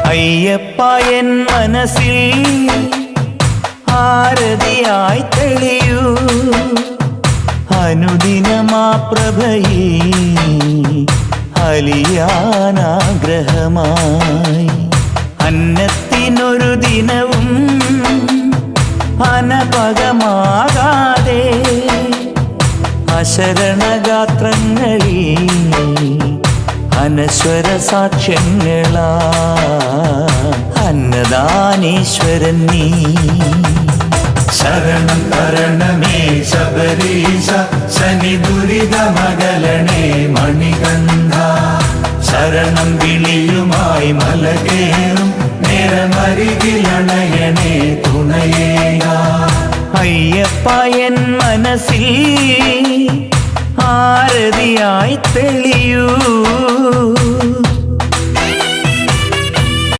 Ayyappa N മനസ്സിൽ ആരതിയായി തെളിയൂ അനുദിനമാ പ്രഭയിൽ അലിയാനാഗ്രഹമായി അന്നത്തിനൊരു ദിനവും അനപകമാകാതെ അശരണഗാത്രങ്ങളിൽ അനശ്വര സാക്ഷ്യങ്ങളാ അന്നദാനീശ്വരൻ നീ ശരണം തരണമേ ശബരീശ ശനി ദുരിതമകലണേ മണികണ്ഠ ശരണം വിളിയുമായി മലകേറും നേരമരികിലണയണേ തുണയേക അയ്യപ്പ എൻ മനസ്സിൽ ആരതിയായി തെളിയൂ